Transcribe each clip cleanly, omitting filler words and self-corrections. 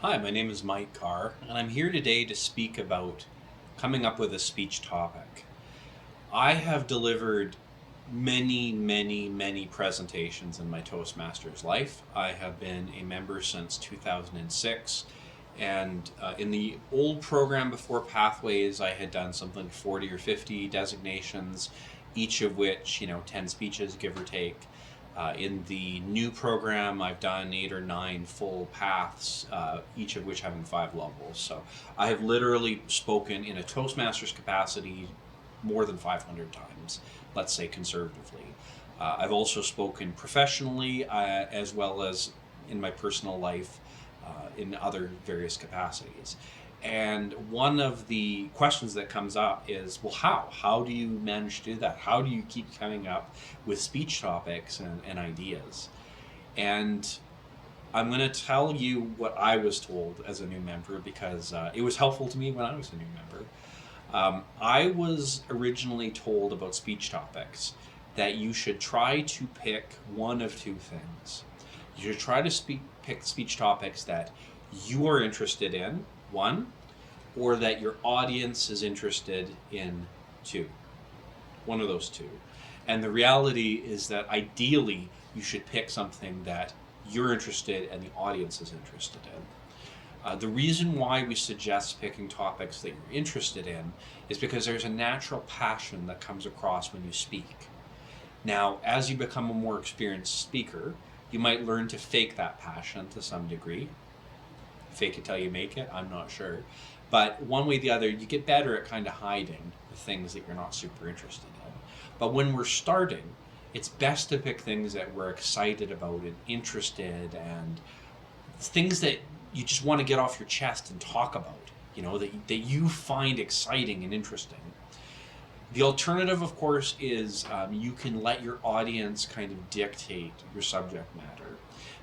Hi, my name is Mike Carr, and I'm here today to speak about coming up with a speech topic. I have delivered many presentations in my Toastmasters life. I have been a member since 2006, and in the old program before Pathways, I had done something like 40 or 50 designations, each of which, 10 speeches, give or take. In the new program, I've done 8 or 9 full paths, each of which having 5 levels. So I have literally spoken in a Toastmasters capacity more than 500 times, let's say conservatively. I've also spoken professionally as well as in my personal life in other various capacities. And one of the questions that comes up is, well, how? How do you manage to do that? How do you keep coming up with speech topics and ideas? And I'm going to tell you what I was told as a new member because it was helpful to me when I was a new member. I was originally told about speech topics that you should try to pick one of two things. You should try to pick speech topics that you are interested in, one, or that your audience is interested in, two. One of those two. And the reality is that ideally you should pick something that you're interested and the audience is interested in. The reason why we suggest picking topics that you're interested in is because there's a natural passion that comes across when you speak. Now, as you become a more experienced speaker, you might learn to fake that passion to some degree. Fake it till you make it, I'm not sure. But one way or the other, you get better at kind of hiding the things that you're not super interested in. But when we're starting, it's best to pick things that we're excited about and interested and things that you just want to get off your chest and talk about, that you find exciting and interesting. The alternative, of course, is you can let your audience kind of dictate your subject matter.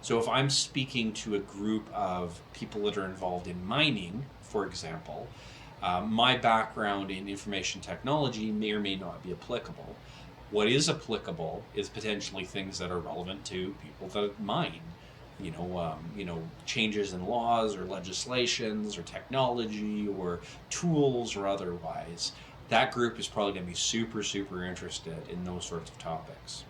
So if I'm speaking to a group of people that are involved in mining, for example, my background in information technology may or may not be applicable. What is applicable is potentially things that are relevant to people that mine. Changes in laws or legislations or technology or tools or otherwise. That group is probably going to be super interested in those sorts of topics.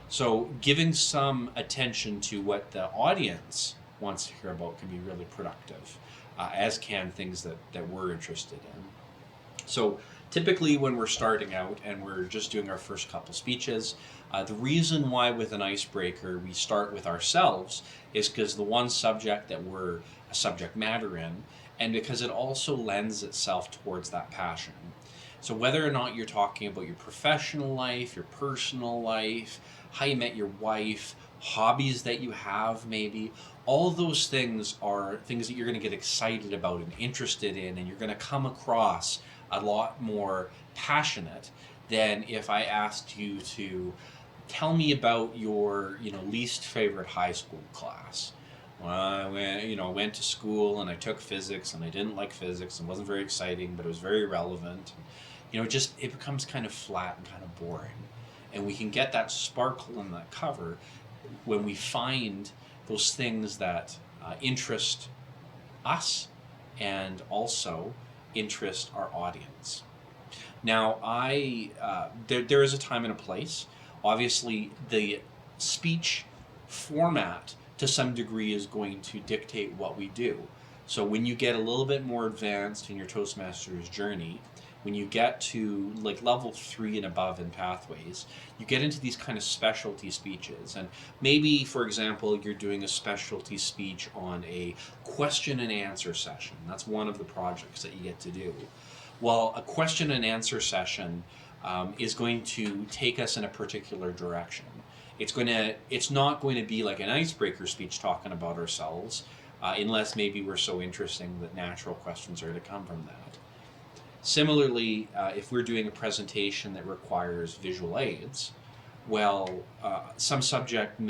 So giving some attention to what the audience wants to hear about can be really productive, as can things that we're interested in. So typically when we're starting out and we're just doing our first couple speeches, the reason why with an icebreaker we start with ourselves is because the one subject that we're a subject matter in, and because it also lends itself towards that passion. So whether or not you're talking about your professional life, your personal life, how you met your wife, hobbies that you have maybe, all of those things are things that you're going to get excited about and interested in, and you're going to come across a lot more passionate than if I asked you to tell me about your least favorite high school class. Well, went to school and I took physics and I didn't like physics and it wasn't very exciting, but it was very relevant. It becomes kind of flat and kind of boring. And we can get that sparkle in that cover when we find those things that interest us and also interest our audience. Now, there is a time and a place. Obviously, the speech format to some degree is going to dictate what we do. So when you get a little bit more advanced in your Toastmasters journey, when you get to like level 3 and above in Pathways, you get into these kind of specialty speeches. And maybe, for example, you're doing a specialty speech on a question and answer session. That's one of the projects that you get to do. Well, a question and answer session is going to take us in a particular direction. It's not going to be like an icebreaker speech talking about ourselves, unless maybe we're so interesting that natural questions are to come from that. Similarly, if we're doing a presentation that requires visual aids, well, some subject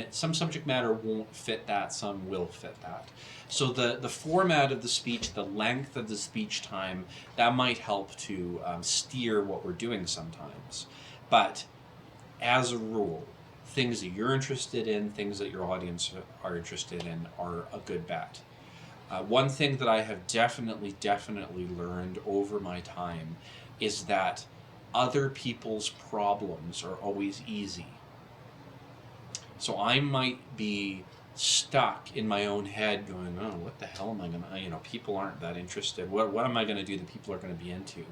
matter won't fit that, some will fit that. So the format of the speech, the length of the speech time, that might help to steer what we're doing sometimes. But as a rule, things that you're interested in, things that your audience are interested in, are a good bet. One thing that I have definitely learned over my time is that other people's problems are always easy. So I might be stuck in my own head going, oh, what the hell am I going to, people aren't that interested. What am I going to do that people are going to be into?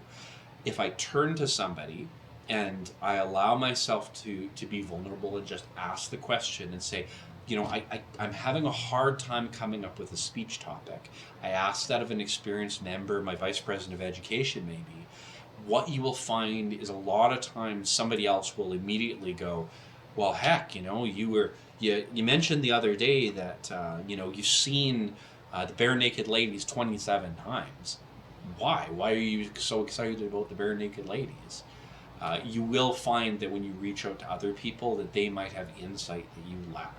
If I turn to somebody and I allow myself to be vulnerable and just ask the question and say, I'm having a hard time coming up with a speech topic. I asked that of an experienced member, my vice president of education maybe. What you will find is a lot of times somebody else will immediately go, well, heck, you mentioned the other day that you've seen the Bare Naked Ladies 27 times. Why are you so excited about the Bare Naked Ladies? You will find that when you reach out to other people that they might have insight that you lack.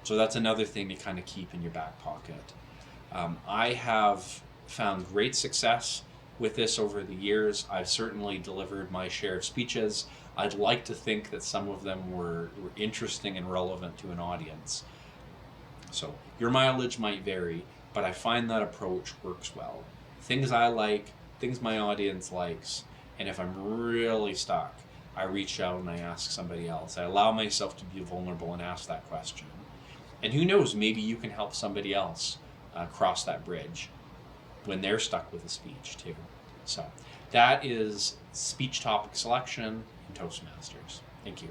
So that's another thing to kind of keep in your back pocket. I have found great success with this over the years. I've certainly delivered my share of speeches. I'd like to think that some of them were interesting and relevant to an audience. So your mileage might vary, but I find that approach works well. Things I like, things my audience likes, and if I'm really stuck, I reach out and I ask somebody else. I allow myself to be vulnerable and ask that question. And who knows, maybe you can help somebody else cross that bridge when they're stuck with a speech too. So that is speech topic selection in Toastmasters. Thank you.